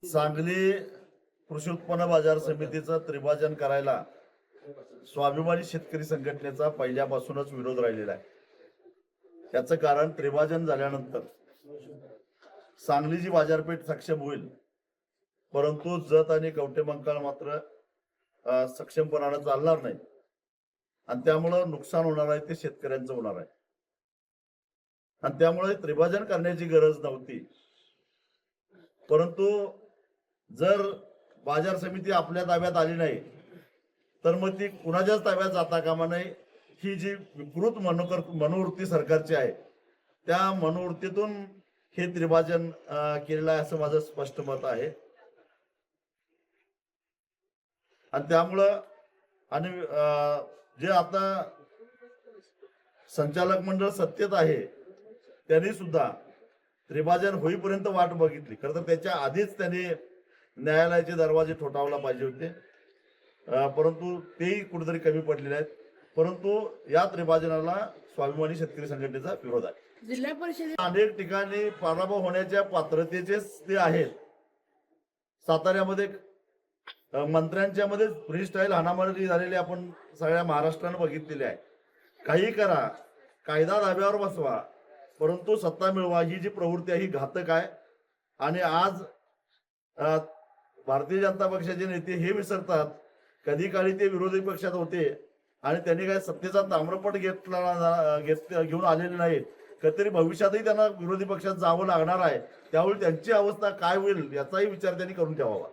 सांगली कृषी उत्पन्न बाजार समितीचं त्रिभाजन करायला स्वाभिमानी शेतकरी संघटनेचा पहिल्यापासूनच विरोध राहिलेला आहे। त्याचं कारण त्रिभाजन झाल्यानंतर सांगलीची बाजारपेठ सक्षम होईल, परंतु जत आणि कवठेमंकाळ मात्र सक्षमपणाने चालणार नाही आणि त्यामुळे नुकसान होणार आहे ते शेतकऱ्यांचं होणार आहे आणि त्यामुळे त्रिभाजन करण्याची गरज नव्हती। परंतु जर बाजार समिती आपल्या ताब्यात आली नाही तर मग ती कुणाच्याच ताब्यात जाता कामा नये। ही जी विकृत मनोवृत्ती सरकारची आहे त्या मनोवृत्तीतून हे त्रिभाजन केलेलं आहे असं माझं स्पष्ट मत आहे। आणि त्यामुळं आणि जे आता संचालक मंडळ सत्तेत आहे त्यांनी सुद्धा त्रिभाजन होईपर्यंत वाट बघितली। खरं तर त्याच्या आधीच त्यांनी न्यायालयाचे दरवाजे ठोठावला पाहिजे होते, परंतु तेही कुठेतरी कमी पडलेले आहेत। परंतु या त्रिभाजनाला स्वाभिमानी शेतकरी संघटनेचा विरोध आहे। जिल्हा परिषद अनेक ठिकाणी पराभव होण्याच्या पात्रतेचे ते आहेत। साताऱ्यामध्ये मंत्र्यांच्या मध्ये फ्री स्टाईल हाणामारी झालेली आपण सगळ्या महाराष्ट्रानं बघितलेली आहे। काही करा, कायदा धाब्यावर बसवा, परंतु सत्ता मिळवा ही जी प्रवृत्ती आहे ही घातक आहे। आणि आज भारतीय जनता पक्षाचे नेते हे विसरतात कधी काळी ते विरोधी पक्षात होते आणि त्यांनी काय सत्तेचा ताम्रपट घेऊन आलेले नाहीत। कधीतरी भविष्यातही त्यांना विरोधी पक्षात जावं लागणार आहे, त्यावेळी त्यांची अवस्था काय होईल याचाही विचार त्यांनी करून ठेवावा।